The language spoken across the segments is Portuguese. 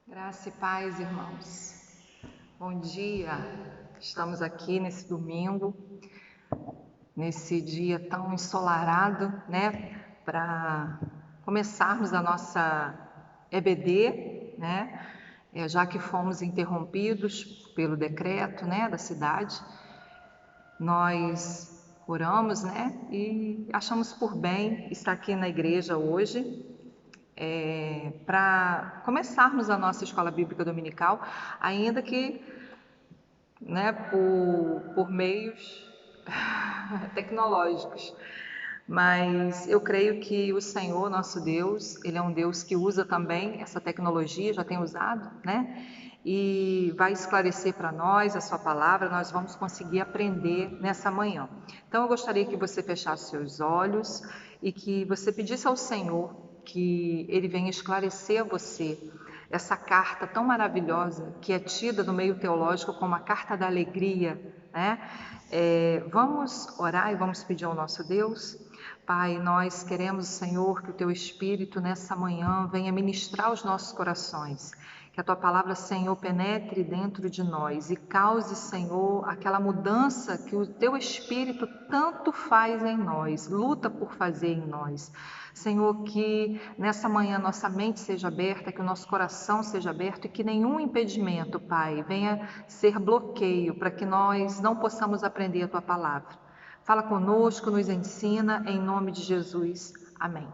Graça e paz, irmãos. Bom dia. Estamos aqui nesse domingo, nesse dia tão ensolarado, né? Para começarmos a nossa EBD, né? Já que fomos interrompidos pelo decreto, né, da cidade, nós oramos, né? E achamos por bem estar aqui na igreja hoje. Para começarmos a nossa escola bíblica dominical, ainda que, né, por meios tecnológicos. Mas eu creio que o Senhor, nosso Deus, Ele é um Deus que usa também essa tecnologia, já tem usado, né? E vai esclarecer para nós a sua palavra, nós vamos conseguir aprender nessa manhã. Então eu gostaria que você fechasse seus olhos e que você pedisse ao Senhor que Ele venha esclarecer a você essa carta tão maravilhosa que é tida no meio teológico como a carta da alegria, né? Vamos orar e vamos pedir ao nosso Deus. Pai, nós queremos, Senhor, que o Teu Espírito nessa manhã venha ministrar os nossos corações, que a Tua palavra, Senhor, penetre dentro de nós e cause, Senhor, aquela mudança que o Teu Espírito tanto faz em nós, luta por fazer em nós. Senhor, que nessa manhã nossa mente seja aberta, que o nosso coração seja aberto e que nenhum impedimento, Pai, venha ser bloqueio para que nós não possamos aprender a Tua palavra. Fala conosco, nos ensina, em nome de Jesus. Amém.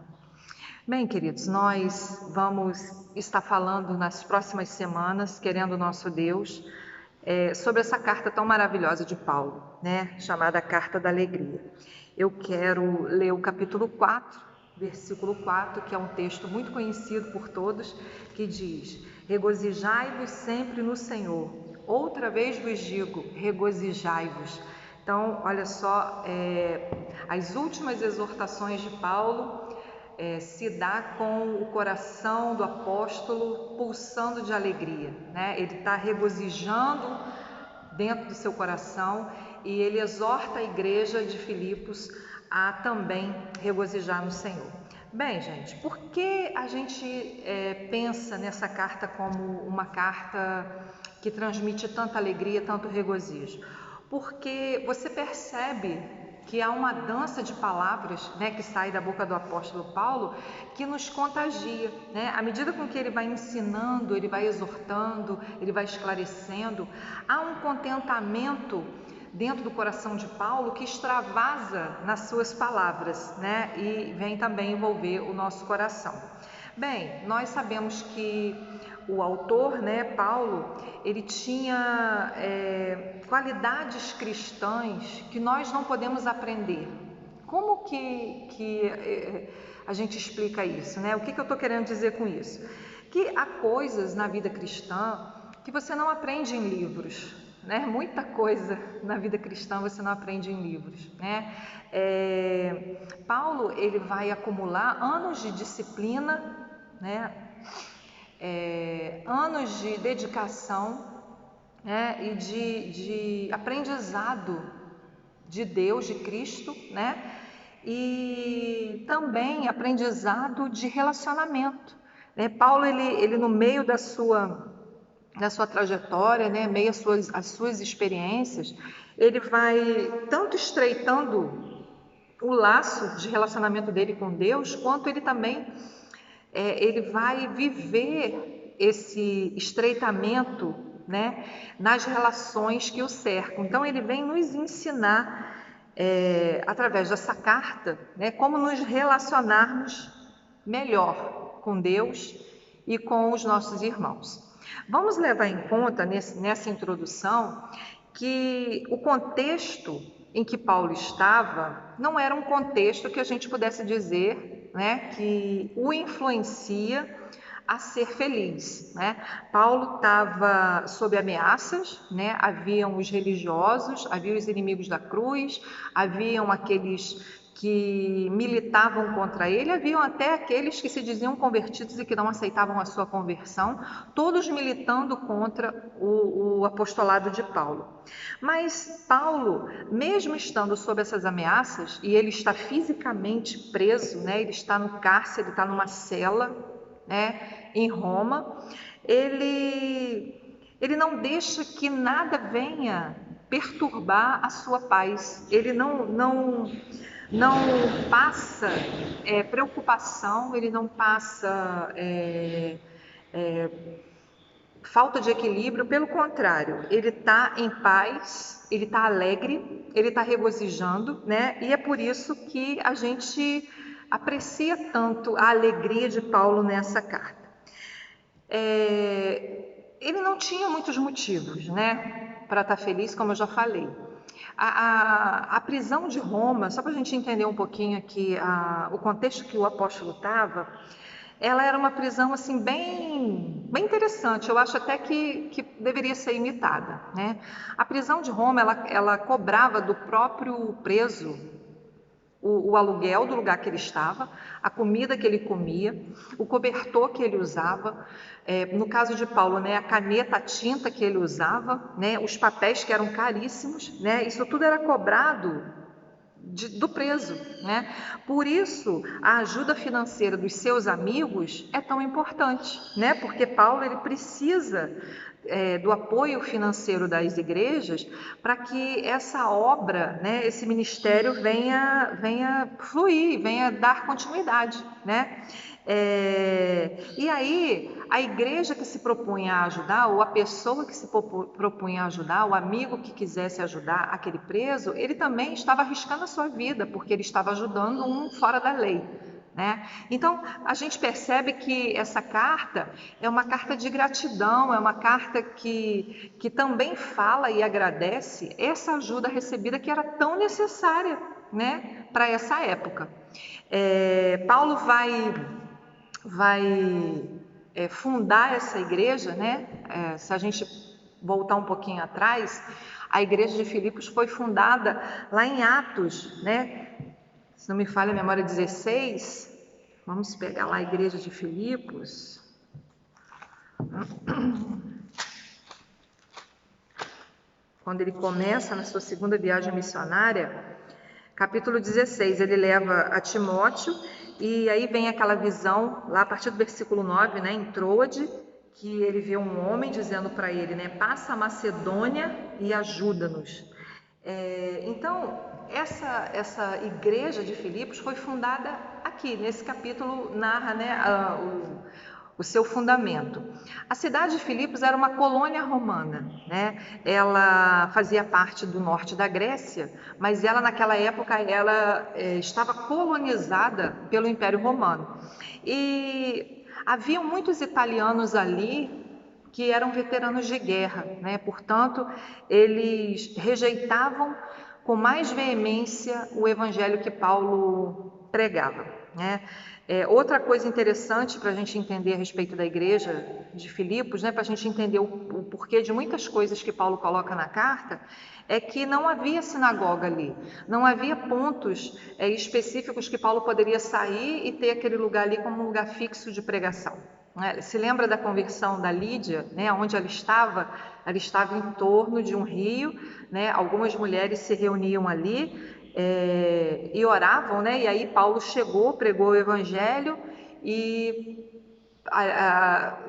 Bem, queridos, nós vamos estar falando nas próximas semanas, querendo o nosso Deus, sobre essa carta tão maravilhosa de Paulo, né, chamada Carta da Alegria. Eu quero ler o capítulo 4, versículo 4, que é um texto muito conhecido por todos, que diz: regozijai-vos sempre no Senhor. Outra vez vos digo, regozijai-vos. Então, olha só, as últimas exortações de Paulo se dá com o coração do apóstolo pulsando de alegria, né? Ele está regozijando dentro do seu coração e ele exorta a igreja de Filipos a também regozijar no Senhor. Bem, gente, por que a gente pensa nessa carta como uma carta que transmite tanta alegria, tanto regozijo? Porque você percebe que há uma dança de palavras, né, que sai da boca do apóstolo Paulo, que nos contagia, né? À medida com que ele vai ensinando, ele vai exortando, ele vai esclarecendo, há um contentamento dentro do coração de Paulo que extravasa nas suas palavras, né? E vem também envolver o nosso coração. Bem, nós sabemos que o autor, né, Paulo, ele tinha qualidades cristãs que nós não podemos aprender. Como que a gente explica isso, né? O que eu estou querendo dizer com isso? Que há coisas na vida cristã que você não aprende em livros, né? Muita coisa na vida cristã você não aprende em livros, né? Paulo, ele vai acumular anos de disciplina, né? Anos de dedicação, né? E de aprendizado de Deus, de Cristo, né? E também aprendizado de relacionamento, né? Paulo, ele no meio da sua trajetória, né? Meio as suas experiências, ele vai tanto estreitando o laço de relacionamento dele com Deus, quanto ele também ele vai viver esse estreitamento, né, nas relações que o cercam. Então ele vem nos ensinar através dessa carta, né, como nos relacionarmos melhor com Deus e com os nossos irmãos. Vamos levar em conta nessa introdução que o contexto em que Paulo estava não era um contexto que a gente pudesse dizer, né, que o influencia a ser feliz, né? Paulo estava sob ameaças, né? Haviam os religiosos, havia os inimigos da cruz, haviam aqueles que militavam contra ele, haviam até aqueles que se diziam convertidos e que não aceitavam a sua conversão, todos militando contra o apostolado de Paulo. Mas Paulo, mesmo estando sob essas ameaças, e ele está fisicamente preso, né? Ele está no cárcere, ele está numa cela, né, em Roma, ele não deixa que nada venha perturbar a sua paz. Ele não passa preocupação, ele não passa falta de equilíbrio, pelo contrário, ele está em paz, ele está alegre, ele está regozijando, né? E é por isso que a gente aprecia tanto a alegria de Paulo nessa carta. Ele não tinha muitos motivos, né, para estar feliz, como eu já falei. A prisão de Roma, só para a gente entender um pouquinho aqui o contexto que o apóstolo estava, ela era uma prisão assim bem interessante. Eu acho até que deveria ser imitada, né? A prisão de Roma, ela cobrava do próprio preso o aluguel do lugar que ele estava, a comida que ele comia, o cobertor que ele usava, no caso de Paulo, né, a caneta, a tinta que ele usava, né, os papéis que eram caríssimos, né, isso tudo era cobrado do preso, né? Por isso, a ajuda financeira dos seus amigos é tão importante, né? Porque Paulo ele precisa do apoio financeiro das igrejas para que essa obra, né, esse ministério venha fluir, venha dar continuidade, né? E aí, a igreja que se propunha a ajudar, ou a pessoa que se propunha a ajudar, o amigo que quisesse ajudar aquele preso, ele também estava arriscando a sua vida, porque ele estava ajudando um fora da lei, né? Então, a gente percebe que essa carta é uma carta de gratidão, é uma carta que também fala e agradece essa ajuda recebida que era tão necessária, né, para essa época. Paulo vai fundar essa igreja, né? Se a gente voltar um pouquinho atrás, a igreja de Filipos foi fundada lá em Atos, né? Se não me falha a memória, 16. Vamos pegar lá a igreja de Filipos. Quando ele começa na sua segunda viagem missionária, capítulo 16, ele leva a Timóteo, e aí vem aquela visão, lá a partir do versículo 9, né, em Troade, que ele vê um homem dizendo para ele, né, passa a Macedônia e ajuda-nos. Então, essa igreja de Filipos foi fundada aqui, nesse capítulo narra, né, o seu fundamento. A cidade de Filipos era uma colônia romana, né? Ela fazia parte do norte da Grécia, mas ela naquela época estava colonizada pelo Império Romano. E haviam muitos italianos ali que eram veteranos de guerra, né? Portanto, eles rejeitavam com mais veemência o evangelho que Paulo pregava, né? Outra coisa interessante para a gente entender a respeito da igreja de Filipos, né, para a gente entender o porquê de muitas coisas que Paulo coloca na carta, é que não havia sinagoga ali, não havia pontos específicos que Paulo poderia sair e ter aquele lugar ali como um lugar fixo de pregação. Se lembra da conversão da Lídia, né, onde ela estava? Ela estava em torno de um rio, né, algumas mulheres se reuniam ali e oravam, né? E aí Paulo chegou, pregou o evangelho e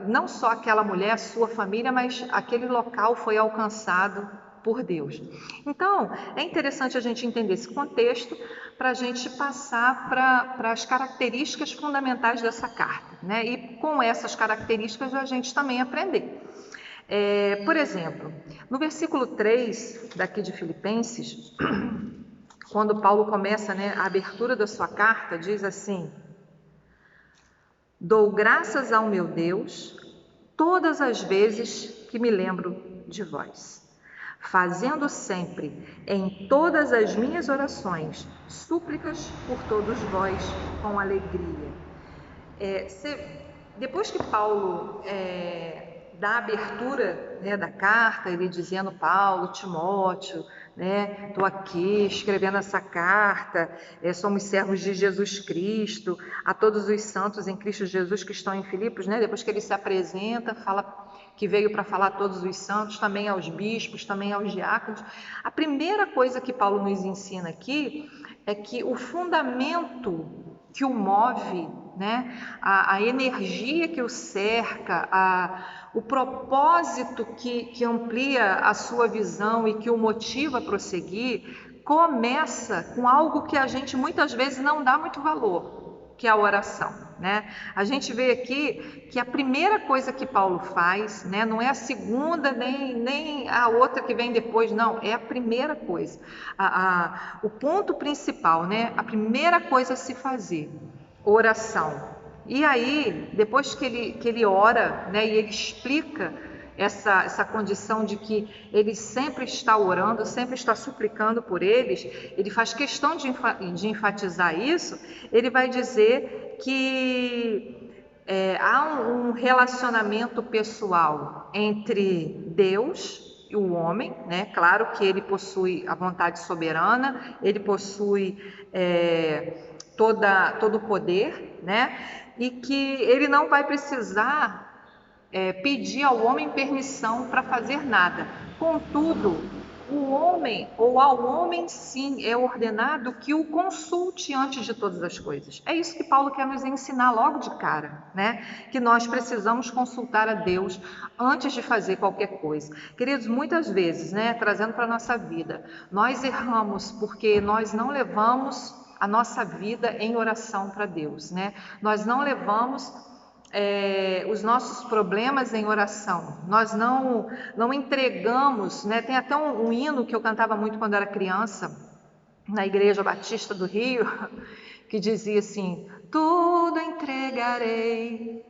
não só aquela mulher, a sua família, mas aquele local foi alcançado por Deus. Então, é interessante a gente entender esse contexto para a gente passar para as características fundamentais dessa carta, né? E com essas características a gente também aprender. Por exemplo, no versículo 3 daqui de Filipenses, quando Paulo começa, né, a abertura da sua carta, diz assim: dou graças ao meu Deus todas as vezes que me lembro de vós, fazendo sempre em todas as minhas orações súplicas por todos vós com alegria. Depois que Paulo dá a abertura, né, da carta, ele dizendo: Paulo, Timóteo, né, estou aqui escrevendo essa carta, somos servos de Jesus Cristo, a todos os santos em Cristo Jesus que estão em Filipos, né? Depois que ele se apresenta, fala que veio para falar a todos os santos, também aos bispos, também aos diáconos. A primeira coisa que Paulo nos ensina aqui é que o fundamento que o move, né? A energia que o cerca, o propósito que amplia a sua visão e que o motiva a prosseguir, começa com algo que a gente muitas vezes não dá muito valor, que é a oração, né? A gente vê aqui que a primeira coisa que Paulo faz, né, não é a segunda nem a outra que vem depois, não, é a primeira coisa, o ponto principal, né? A primeira coisa a se fazer, oração. E aí, depois que ele ora, né, e ele explica essa condição de que ele sempre está orando, sempre está suplicando por eles, ele faz questão de enfatizar isso. Ele vai dizer que há um relacionamento pessoal entre Deus e o homem, né? Claro que ele possui a vontade soberana, ele possui todo o poder, né? E que ele não vai precisar pedir ao homem permissão para fazer nada. Contudo, o homem, ou ao homem sim, é ordenado que o consulte antes de todas as coisas. É isso que Paulo quer nos ensinar logo de cara, né? Que nós precisamos consultar a Deus antes de fazer qualquer coisa. Queridos, muitas vezes, né, trazendo para a nossa vida, nós erramos porque nós não levamos a nossa vida em oração para Deus, né? Nós não levamos os nossos problemas em oração, nós não entregamos, né? Tem até um hino que eu cantava muito quando era criança, na Igreja Batista do Rio, que dizia assim: tudo entregarei,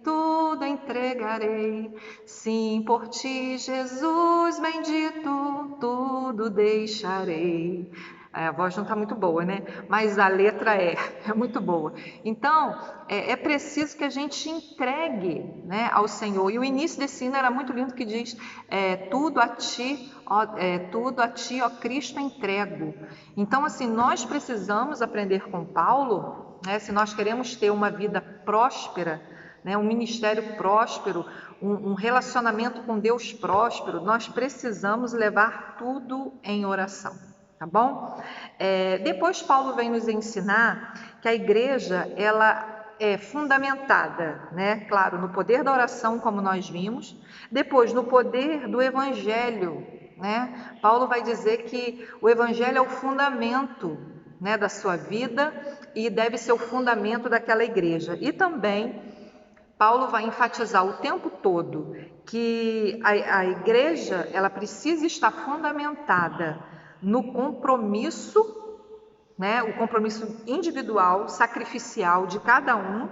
sim, por ti, Jesus bendito, tudo deixarei. A voz não está muito boa, né? Mas a letra é muito boa. Então, é preciso que a gente entregue, né, ao Senhor. E o início desse hino era muito lindo, que diz: tudo a ti, ó Cristo, entrego. Então, assim, nós precisamos aprender com Paulo, né, se nós queremos ter uma vida próspera, né, um ministério próspero, um relacionamento com Deus próspero, nós precisamos levar tudo em oração. Tá bom? Depois Paulo vem nos ensinar que a igreja, ela é fundamentada, né? Claro, no poder da oração, como nós vimos, depois no poder do evangelho, né? Paulo vai dizer que o evangelho é o fundamento, né, da sua vida e deve ser o fundamento daquela igreja. E também Paulo vai enfatizar o tempo todo que a igreja, ela precisa estar fundamentada no compromisso, né, o compromisso individual, sacrificial de cada um,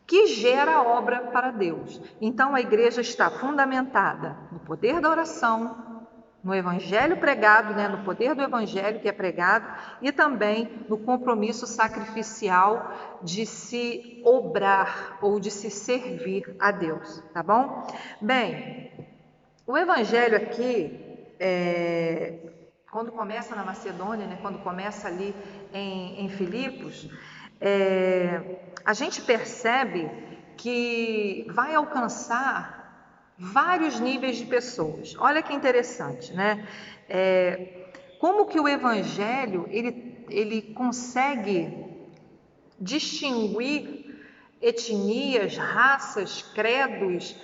que gera obra para Deus. Então a igreja está fundamentada no poder da oração, no evangelho pregado, né, no poder do evangelho que é pregado, e também no compromisso sacrificial de se obrar ou de se servir a Deus, tá bom? Bem, o evangelho aqui, quando começa na Macedônia, né, quando começa ali em Filipos, a gente percebe que vai alcançar vários níveis de pessoas. Olha que interessante, né? Como que o evangelho ele consegue distinguir etnias, raças, credos,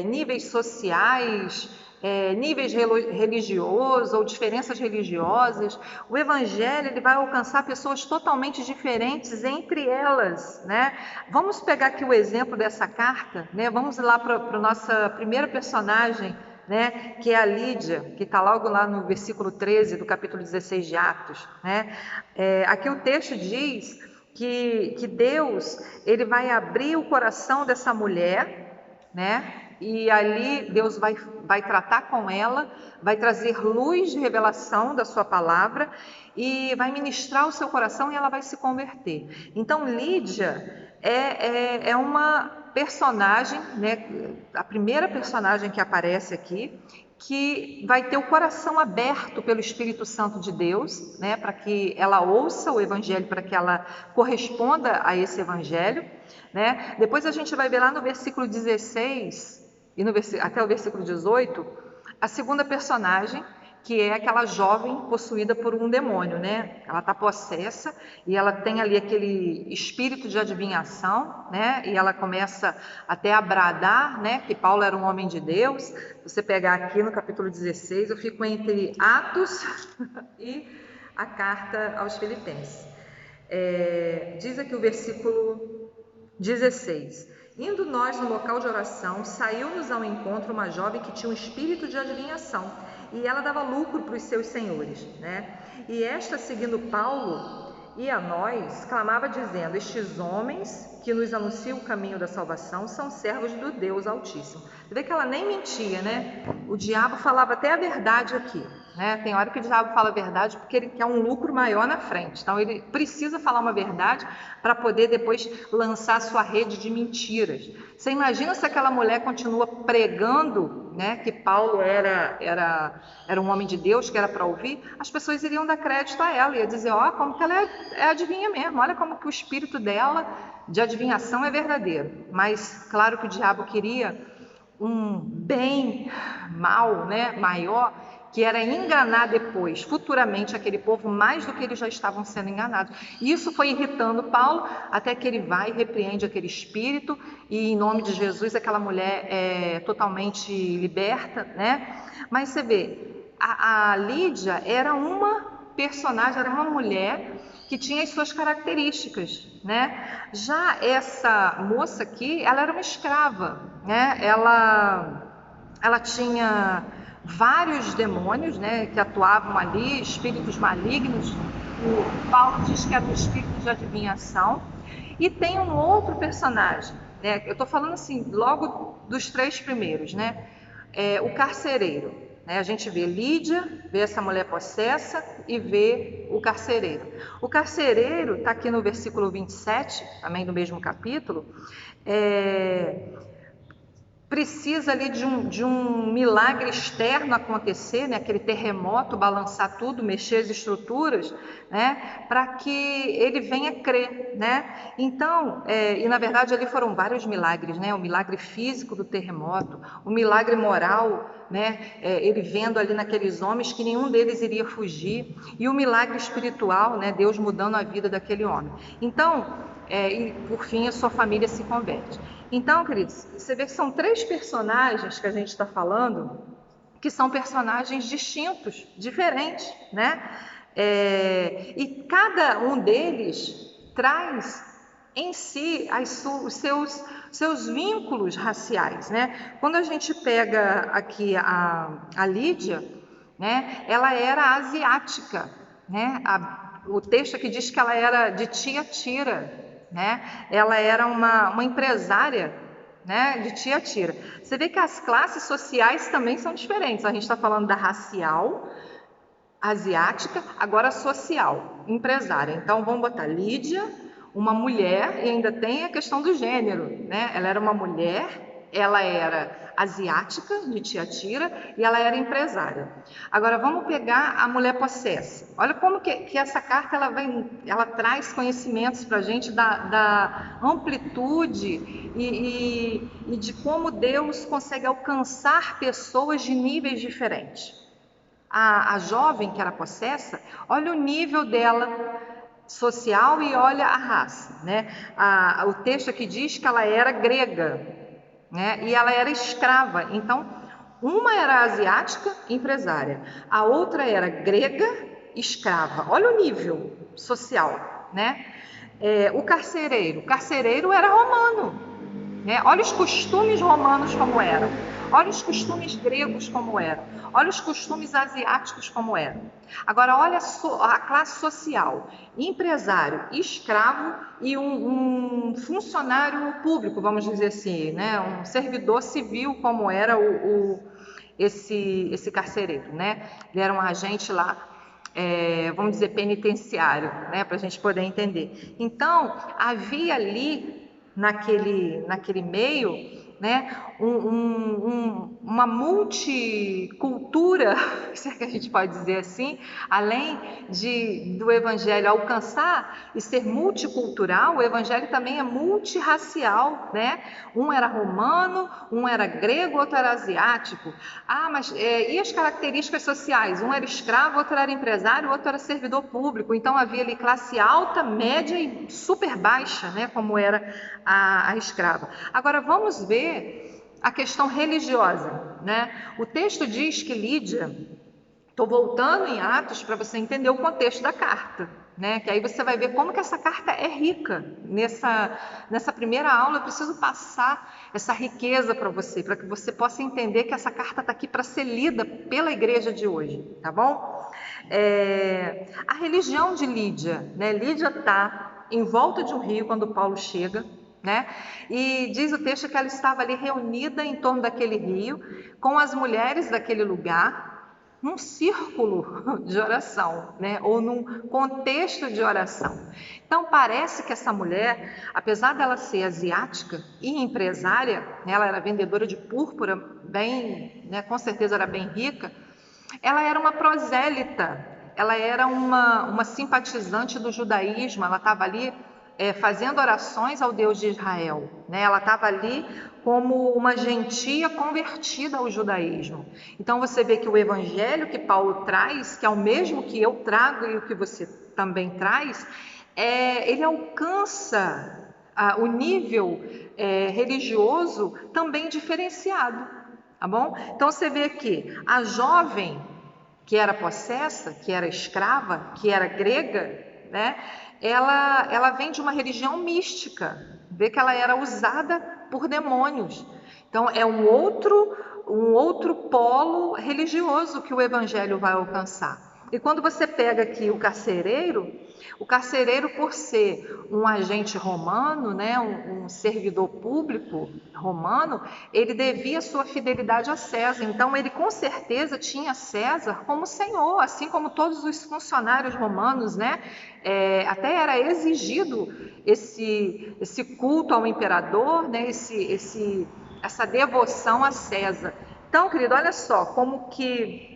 níveis sociais, níveis religiosos ou diferenças religiosas. O evangelho ele vai alcançar pessoas totalmente diferentes entre elas, né? Vamos pegar aqui o exemplo dessa carta, né? Vamos lá para a nossa primeira personagem, né? Que é a Lídia, que está logo lá no versículo 13 do capítulo 16 de Atos, né? Aqui o texto diz que Deus ele vai abrir o coração dessa mulher, né? E ali Deus vai tratar com ela, vai trazer luz de revelação da sua palavra e vai ministrar o seu coração e ela vai se converter. Então Lídia é uma personagem, né, a primeira personagem que aparece aqui, que vai ter o coração aberto pelo Espírito Santo de Deus, né, para que ela ouça o evangelho, para que ela corresponda a esse evangelho, né? Depois a gente vai ver lá no versículo 16 e até o versículo 18, a segunda personagem, que é aquela jovem possuída por um demônio, né? Ela está possessa e ela tem ali aquele espírito de adivinhação, né? E ela começa até a bradar, né? Que Paulo era um homem de Deus. Se você pegar aqui no capítulo 16, eu fico entre Atos e a carta aos Filipenses. Diz aqui o versículo 16: indo nós no local de oração, saiu-nos ao encontro uma jovem que tinha um espírito de adivinhação, e ela dava lucro para os seus senhores, né? E esta, seguindo Paulo e a nós, clamava dizendo: estes homens que nos anunciam o caminho da salvação são servos do Deus Altíssimo. Você vê que ela nem mentia, né? O diabo falava até a verdade aqui, né? Tem hora que o diabo fala a verdade porque ele quer um lucro maior na frente. Então ele precisa falar uma verdade para poder depois lançar sua rede de mentiras. Você imagina se aquela mulher continua pregando, né, que Paulo era um homem de Deus, que era para ouvir, as pessoas iriam dar crédito a ela, ia dizer, ó, como que ela é adivinha mesmo, olha como que o espírito dela de adivinhação é verdadeiro. Mas claro que o diabo queria um bem mal, né, maior, que era enganar depois, futuramente, aquele povo mais do que eles já estavam sendo enganados. E isso foi irritando Paulo, até que ele vai e repreende aquele espírito, e em nome de Jesus aquela mulher é totalmente liberta, né? Mas você vê, a Lídia era uma personagem, era uma mulher que tinha as suas características, né? Já essa moça aqui, ela era uma escrava, né? Ela tinha vários demônios, né, que atuavam ali, espíritos malignos. O Paulo diz que era um espírito de adivinhação. E tem um outro personagem, né? Eu estou falando assim, logo dos três primeiros, né? O carcereiro. Né? A gente vê Lídia, vê essa mulher possessa e vê o carcereiro. O carcereiro está aqui no versículo 27, também do mesmo capítulo. Precisa ali de um milagre externo acontecer, né? Aquele terremoto balançar tudo, mexer as estruturas, né? Para que ele venha crer, né? Então, e na verdade ali foram vários milagres, né? O milagre físico do terremoto, o milagre moral, né? Ele vendo ali naqueles homens que nenhum deles iria fugir, e o milagre espiritual, né? Deus mudando a vida daquele homem. Então, e por fim a sua família se converte. Então, queridos, você vê que são três personagens que a gente está falando, que são personagens distintos, diferentes, né? E cada um deles traz em si os seus vínculos raciais, né? Quando a gente pega aqui a Lídia, né? Ela era asiática, né? O texto aqui diz que ela era de Tiatira, né? Ela era uma empresária, né, de Tiatira. Você vê que as classes sociais também são diferentes. A gente está falando da racial, asiática, agora social, empresária. Então vamos botar Lídia, uma mulher, e ainda tem a questão do gênero, né? Ela era uma mulher, ela era asiática, de Tiatira, e ela era empresária. Agora vamos pegar a mulher possessa. Olha como que essa carta ela traz conhecimentos para a gente da amplitude e de como Deus consegue alcançar pessoas de níveis diferentes. A jovem que era possessa, olha o nível dela social e olha a raça, né? O texto aqui diz que ela era grega, né? E ela era escrava. Então, uma era asiática, empresária, a outra era grega, escrava. Olha o nível social, né? O carcereiro era romano, né? Olha os costumes romanos como eram, olha os costumes gregos como eram, olha os costumes asiáticos como eram. Agora olha a classe social: empresário, escravo e um funcionário público, vamos dizer assim, né? Um servidor civil como era esse carcereiro, né? Ele era um agente lá, vamos dizer, penitenciário, né? Para a gente poder entender. Então havia ali naquele meio né, uma multicultura, se é que a gente pode dizer assim, além do evangelho alcançar e ser multicultural, o evangelho também é multirracial, né? Um era romano, um era grego, outro era asiático. Mas e as características sociais? Um era escravo, outro era empresário, outro era servidor público. Então havia ali classe alta, média e super baixa, né? Como era a escrava. Agora vamos ver a questão religiosa, né? O texto diz que Lídia, estou voltando em Atos para você entender o contexto da carta, né? Que aí você vai ver como que essa carta é rica. Nessa primeira aula eu preciso passar essa riqueza para que você possa entender que essa carta está aqui para ser lida pela igreja de hoje, tá bom? A religião de Lídia, né? Lídia está em volta de um rio quando Paulo chega, né? E diz o texto que ela estava ali reunida em torno daquele rio, com as mulheres daquele lugar, num círculo de oração, né? Ou num contexto de oração. Então parece que essa mulher, apesar dela ser asiática e empresária, né? Ela era vendedora de púrpura, bem, né? Com certeza era bem rica, ela era uma prosélita, ela era uma simpatizante do judaísmo, ela estava ali fazendo orações ao Deus de Israel, né? Ela estava ali como uma gentia convertida ao judaísmo. Então você vê que o evangelho que Paulo traz, que é o mesmo que eu trago e o que você também traz, ele alcança o nível religioso também diferenciado, tá bom? Então você vê que a jovem que era possessa, que era escrava, que era grega, né? Ela vem de uma religião mística, vê que ela era usada por demônios. Então é um outro polo religioso que o evangelho vai alcançar. E quando você pega aqui o carcereiro, por ser um agente romano, né, um servidor público romano, ele devia sua fidelidade a César. Então ele com certeza tinha César como senhor, assim como todos os funcionários romanos, né? Até era exigido esse culto ao imperador, né? Essa devoção a César. Então, querido, olha só como que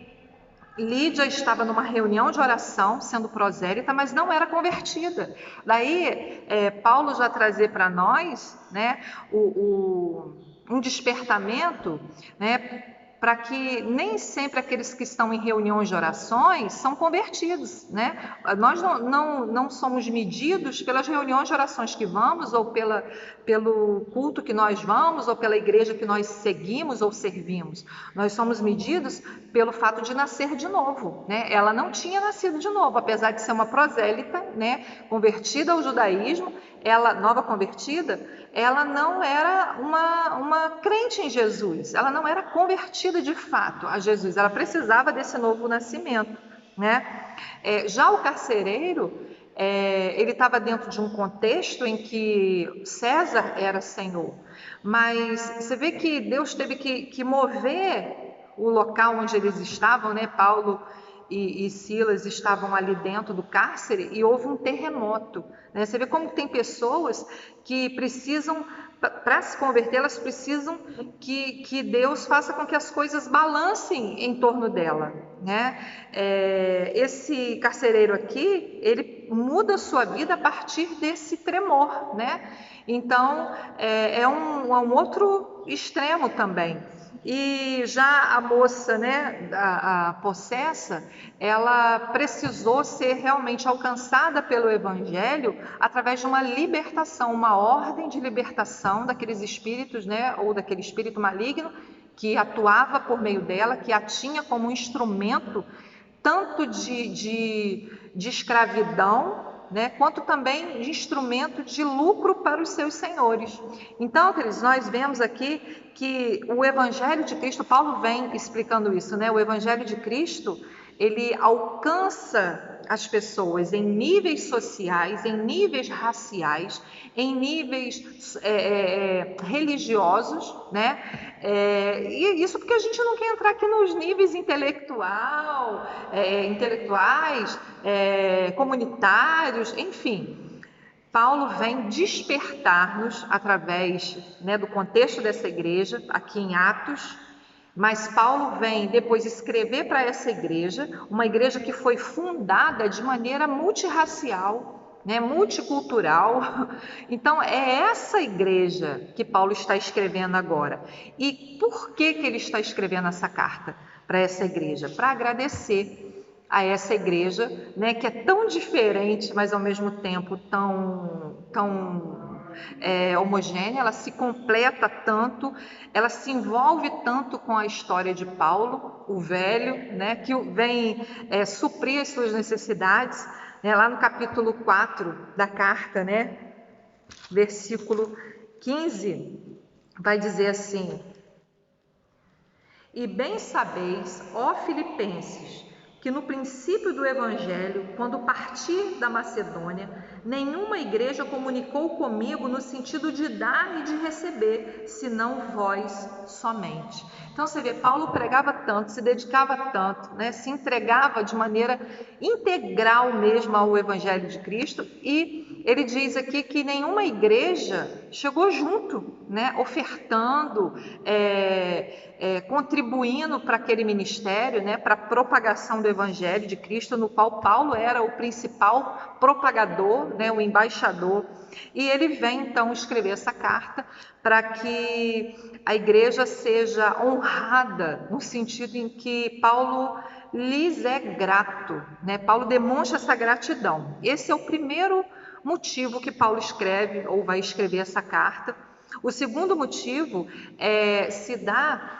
Lídia estava numa reunião de oração, sendo prosélita, mas não era convertida. Daí, Paulo já trazer para nós, né, um despertamento, né, para que nem sempre aqueles que estão em reuniões de orações são convertidos, né? Nós não somos medidos pelas reuniões de orações que vamos, ou pelo culto que nós vamos, ou pela igreja que nós seguimos ou servimos. Nós somos medidos pelo fato de nascer de novo, né? Ela não tinha nascido de novo, apesar de ser uma prosélita, né, convertida ao judaísmo, ela, nova convertida, ela não era uma crente em Jesus, ela não era convertida de fato a Jesus, ela precisava desse novo nascimento, né? Já o carcereiro, ele estava dentro de um contexto em que César era senhor, mas você vê que Deus teve que mover o local onde eles estavam, né? Paulo e Silas estavam ali dentro do cárcere e houve um terremoto, né? Você vê como tem pessoas que precisam, para se converter, elas precisam que Deus faça com que as coisas balancem em torno dela, né? Esse carcereiro aqui, ele muda a sua vida a partir desse tremor, né? Então, é um outro extremo também. E já a moça, né, a possessa, ela precisou ser realmente alcançada pelo evangelho através de uma libertação, uma ordem de libertação daqueles espíritos, né, ou daquele espírito maligno que atuava por meio dela, que a tinha como um instrumento tanto de escravidão, né, quanto também de instrumento de lucro para os seus senhores. Então, queridos, nós vemos aqui que o Evangelho de Cristo, Paulo vem explicando isso, né? O Evangelho de Cristo, ele alcança as pessoas em níveis sociais, em níveis raciais, em níveis religiosos, né? E isso porque a gente não quer entrar aqui nos níveis intelectuais, comunitários, enfim. Paulo vem despertar-nos através, né, do contexto dessa igreja, aqui em Atos, mas Paulo vem depois escrever para essa igreja, uma igreja que foi fundada de maneira multirracial, né, multicultural. Então, é essa igreja que Paulo está escrevendo agora. E por que ele está escrevendo essa carta para essa igreja? Para agradecer a essa igreja, né, que é tão diferente, mas ao mesmo tempo tão homogênea, ela se completa tanto, ela se envolve tanto com a história de Paulo, o velho, né, que vem suprir as suas necessidades, né, lá no capítulo 4 da carta, né, versículo 15, vai dizer assim: "E bem sabeis, ó Filipenses, que no princípio do Evangelho, quando parti da Macedônia, nenhuma igreja comunicou comigo no sentido de dar e de receber, senão vós somente." Então você vê, Paulo pregava tanto, se dedicava tanto, né, se entregava de maneira integral mesmo ao Evangelho de Cristo, e ele diz aqui que nenhuma igreja chegou junto, né, ofertando, contribuindo para aquele ministério, né, para a propagação do Evangelho de Cristo, no qual Paulo era o principal propagador, né, o embaixador. E ele vem então escrever essa carta para que a igreja seja honrada, no sentido em que Paulo lhes é grato, né? Paulo demonstra essa gratidão. Esse é o primeiro motivo que Paulo escreve ou vai escrever essa carta. O segundo motivo se dá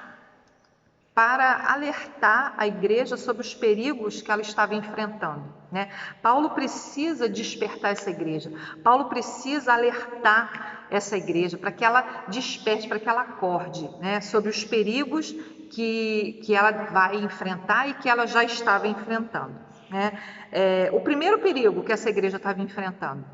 para alertar a igreja sobre os perigos que ela estava enfrentando, né? Paulo precisa despertar essa igreja, Paulo precisa alertar essa igreja para que ela desperte, para que ela acorde, né, sobre os perigos que ela vai enfrentar e que ela já estava enfrentando, né? O primeiro perigo que essa igreja estava enfrentando,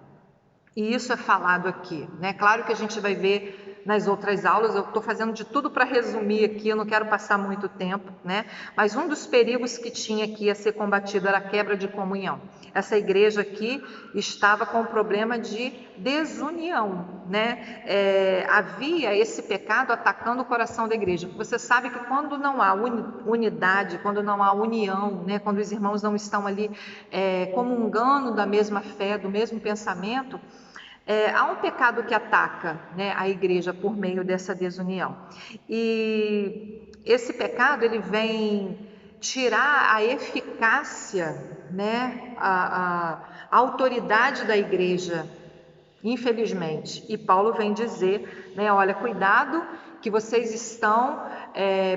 e isso é falado aqui, né? Claro que a gente vai ver nas outras aulas, eu estou fazendo de tudo para resumir aqui, eu não quero passar muito tempo, né? Mas um dos perigos que tinha aqui a ser combatido era a quebra de comunhão. Essa igreja aqui estava com um problema de desunião, né? Havia esse pecado atacando o coração da igreja. Você sabe que quando não há unidade, quando não há união, né? Quando os irmãos não estão ali comungando da mesma fé, do mesmo pensamento, há um pecado que ataca, né, a igreja por meio dessa desunião. E esse pecado ele vem tirar a eficácia, né, a autoridade da igreja, infelizmente. E Paulo vem dizer, né, olha, cuidado que vocês estão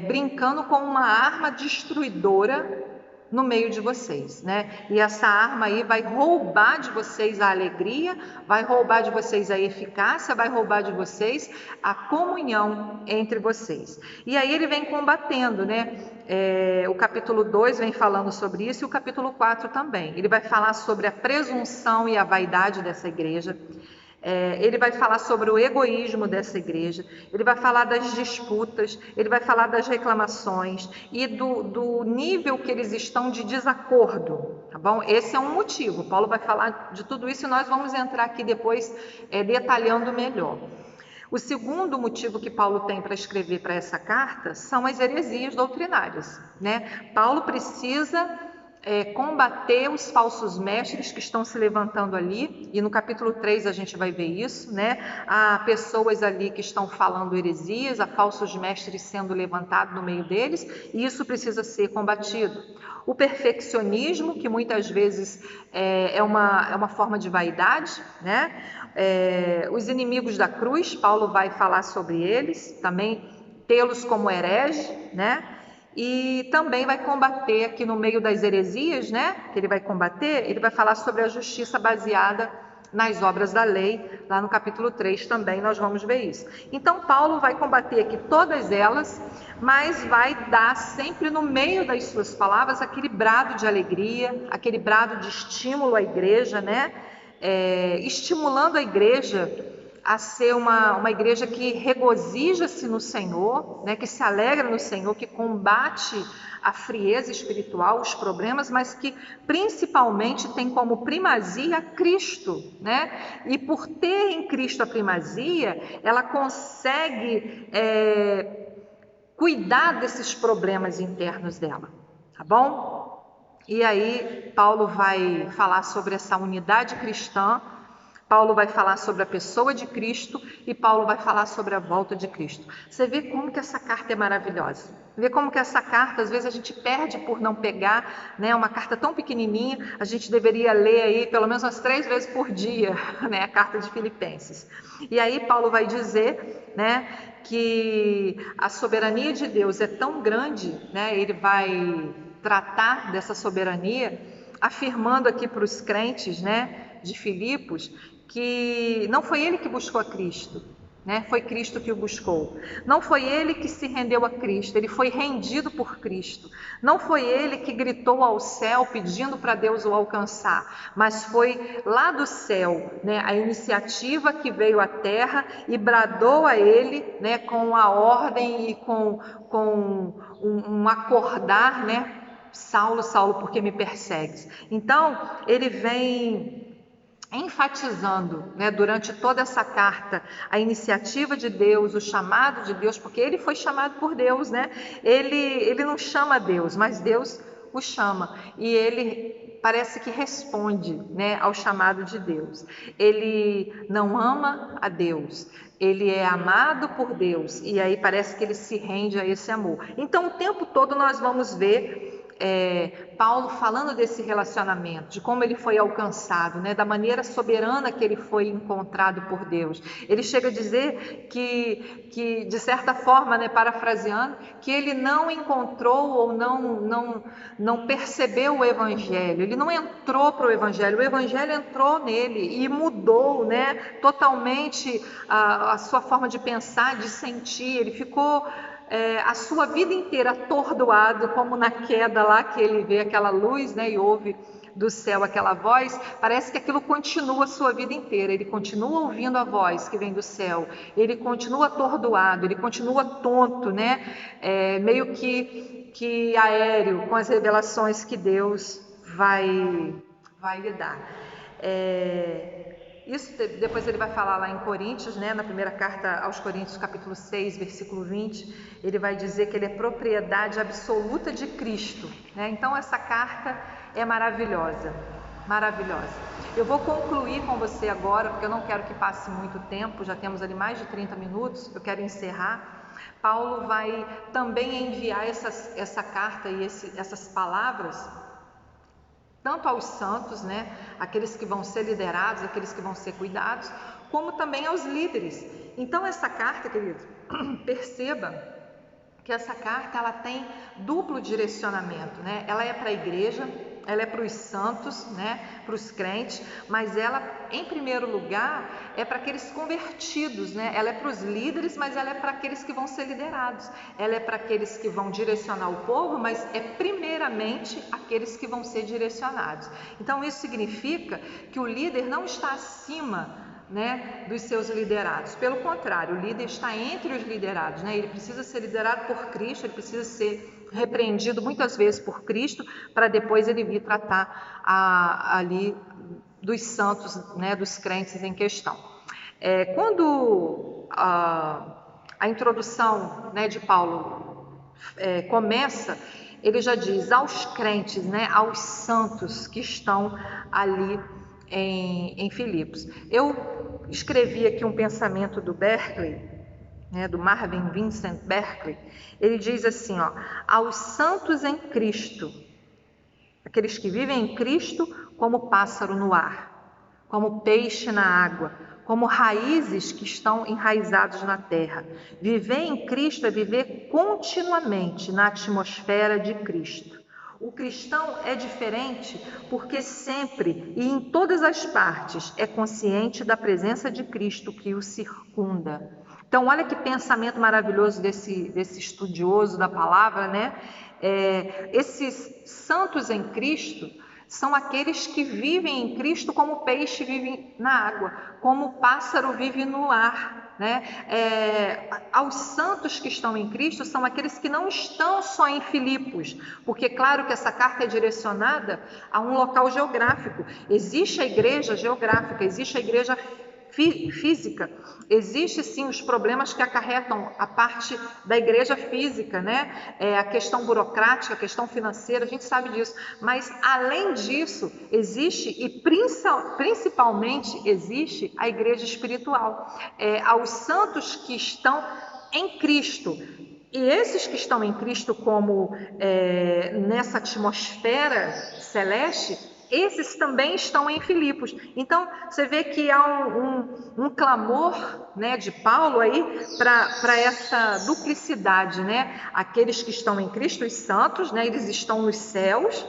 brincando com uma arma destruidora no meio de vocês, né? E essa arma aí vai roubar de vocês a alegria, vai roubar de vocês a eficácia, vai roubar de vocês a comunhão entre vocês. E aí ele vem combatendo, né? O capítulo 2 vem falando sobre isso e o capítulo 4 também. Ele vai falar sobre a presunção e a vaidade dessa igreja. Ele vai falar sobre o egoísmo dessa igreja, ele vai falar das disputas, ele vai falar das reclamações e do nível que eles estão de desacordo, tá bom? Esse é um motivo, Paulo vai falar de tudo isso e nós vamos entrar aqui depois detalhando melhor. O segundo motivo que Paulo tem para escrever para essa carta são as heresias doutrinárias, né? Paulo precisa combater os falsos mestres que estão se levantando ali, e no capítulo 3 a gente vai ver isso, né? Há pessoas ali que estão falando heresias, há falsos mestres sendo levantados no meio deles, e isso precisa ser combatido. O perfeccionismo, que muitas vezes é uma forma de vaidade, né? Os inimigos da cruz, Paulo vai falar sobre eles, também tê-los como herege, né? E também vai combater aqui no meio das heresias, né? Que ele vai combater, ele vai falar sobre a justiça baseada nas obras da lei, lá no capítulo 3 também nós vamos ver isso. Então Paulo vai combater aqui todas elas, mas vai dar sempre no meio das suas palavras aquele brado de alegria, aquele brado de estímulo à igreja, né? Estimulando a igreja a ser uma igreja que regozija-se no Senhor, né, que se alegra no Senhor, que combate a frieza espiritual, os problemas, mas que principalmente tem como primazia Cristo, né? E por ter em Cristo a primazia, ela consegue cuidar desses problemas internos dela, tá bom? E aí Paulo vai falar sobre essa unidade cristã, Paulo vai falar sobre a pessoa de Cristo e Paulo vai falar sobre a volta de Cristo. Você vê como que essa carta é maravilhosa. Vê como que essa carta, às vezes a gente perde por não pegar, né? Uma carta tão pequenininha, a gente deveria ler aí pelo menos umas 3 vezes por dia, né? A carta de Filipenses. E aí Paulo vai dizer, né, que a soberania de Deus é tão grande, né? Ele vai tratar dessa soberania, afirmando aqui para os crentes, né, de Filipos, que não foi ele que buscou a Cristo, né? Foi Cristo que o buscou. Não foi ele que se rendeu a Cristo, ele foi rendido por Cristo. Não foi ele que gritou ao céu pedindo para Deus o alcançar, mas foi lá do céu, né, a iniciativa que veio à terra e bradou a ele, né, com a ordem e com um acordar, né? Saulo, Saulo, por que me persegues? Então, ele vem enfatizando, né, durante toda essa carta, a iniciativa de Deus, o chamado de Deus, porque ele foi chamado por Deus, né? Ele não chama Deus, mas Deus o chama, e ele parece que responde, né, ao chamado de Deus. Ele não ama a Deus, ele é amado por Deus, e aí parece que ele se rende a esse amor. Então, o tempo todo nós vamos ver Paulo falando desse relacionamento, de como ele foi alcançado, né, da maneira soberana que ele foi encontrado por Deus. Ele chega a dizer que de certa forma, né, parafraseando, que ele não encontrou ou não percebeu o Evangelho, ele não entrou para o Evangelho entrou nele e mudou, né, totalmente a sua forma de pensar, de sentir. Ele ficou a sua vida inteira atordoado, como na queda lá que ele vê aquela luz, né, e ouve do céu aquela voz. Parece que aquilo continua a sua vida inteira, ele continua ouvindo a voz que vem do céu, ele continua atordoado, ele continua tonto, né, meio que aéreo com as revelações que Deus vai lhe dar. Isso depois ele vai falar lá em Coríntios, né, na primeira carta aos Coríntios, capítulo 6, versículo 20, ele vai dizer que ele é propriedade absoluta de Cristo, né? Então essa carta é maravilhosa, maravilhosa. Eu vou concluir com você agora, porque eu não quero que passe muito tempo, já temos ali mais de 30 minutos, eu quero encerrar. Paulo vai também enviar essa carta e essas palavras tanto aos santos, né, aqueles que vão ser liderados, aqueles que vão ser cuidados, como também aos líderes. Então essa carta, queridos, perceba que essa carta ela tem duplo direcionamento, né? Ela é para a igreja, ela é para os santos, né, para os crentes, mas ela, em primeiro lugar, é para aqueles convertidos, né? Ela é para os líderes, mas ela é para aqueles que vão ser liderados. Ela é para aqueles que vão direcionar o povo, mas é primeiramente aqueles que vão ser direcionados. Então, isso significa que o líder não está acima, né, dos seus liderados. Pelo contrário, o líder está entre os liderados, né? Ele precisa ser liderado por Cristo, ele precisa ser repreendido muitas vezes por Cristo, para depois ele vir tratar ali dos santos, né, dos crentes em questão. Quando a introdução, né, de Paulo começa, ele já diz aos crentes, né, aos santos que estão ali em Filipos. Eu escrevi aqui um pensamento do Berkeley, né, do Marvin Vincent Berkeley. Ele diz assim, ó: aos santos em Cristo, aqueles que vivem em Cristo como pássaro no ar, como peixe na água, como raízes que estão enraizados na terra. Viver em Cristo é viver continuamente na atmosfera de Cristo. O cristão é diferente porque sempre e em todas as partes é consciente da presença de Cristo que o circunda. Então, olha que pensamento maravilhoso desse estudioso da palavra, né? Esses santos em Cristo, São aqueles que vivem em Cristo como o peixe vive na água, como o pássaro vive no ar, né? Aos santos que estão em Cristo são aqueles que não estão só em Filipos, porque claro que essa carta é direcionada a um local geográfico. Existe a igreja geográfica, existe a igreja física, existe sim os problemas que acarretam a parte da igreja física, né? A questão burocrática, a questão financeira, a gente sabe disso, mas além disso existe e principalmente existe a igreja espiritual, aos santos que estão em Cristo. E esses que estão em Cristo como nessa atmosfera celeste, esses também estão em Filipos. Então, você vê que há um clamor, né, de Paulo aí para essa duplicidade, né? Aqueles que estão em Cristo, os santos, né, eles estão nos céus,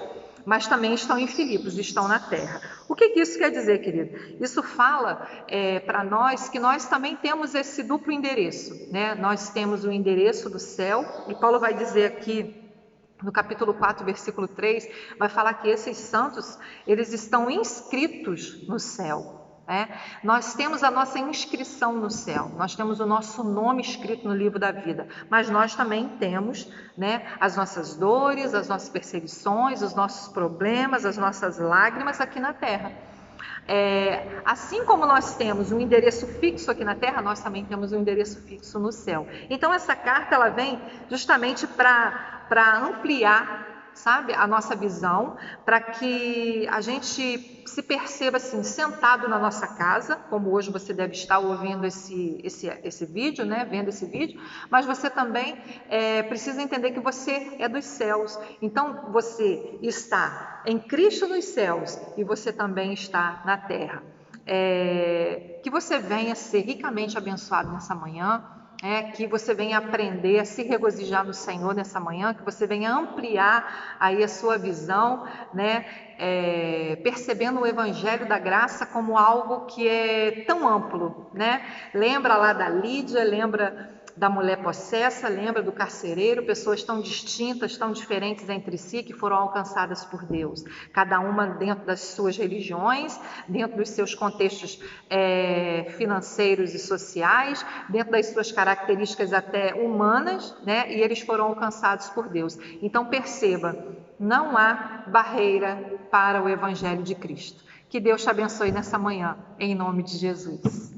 mas também estão em Filipos, estão na terra. O que isso quer dizer, querido? Isso fala para nós que nós também temos esse duplo endereço, né? Nós temos o endereço do céu, e Paulo vai dizer aqui, no capítulo 4, versículo 3, vai falar que esses santos, eles estão inscritos no céu. Nós temos a nossa inscrição no céu, nós temos o nosso nome escrito no livro da vida, mas nós também temos, né, as nossas dores, as nossas perseguições, os nossos problemas, as nossas lágrimas aqui na terra. Assim como nós temos um endereço fixo aqui na terra, nós também temos um endereço fixo no céu. Então essa carta ela vem justamente para ampliar, sabe, a nossa visão, para que a gente se perceba assim, sentado na nossa casa, como hoje você deve estar ouvindo esse vídeo, né, vendo esse vídeo, mas você também precisa entender que você é dos céus. Então você está em Cristo nos céus e você também está na terra. Que você venha ser ricamente abençoado nessa manhã, que você venha aprender a se regozijar no Senhor nessa manhã, que você venha ampliar aí a sua visão, né? Percebendo o Evangelho da Graça como algo que é tão amplo, né? Lembra lá da Lídia, lembra da mulher possessa, lembra do carcereiro, pessoas tão distintas, tão diferentes entre si, que foram alcançadas por Deus, cada uma dentro das suas religiões, dentro dos seus contextos financeiros e sociais, dentro das suas características até humanas, né? E eles foram alcançados por Deus. Então perceba, não há barreira para o Evangelho de Cristo. Que Deus te abençoe nessa manhã, em nome de Jesus.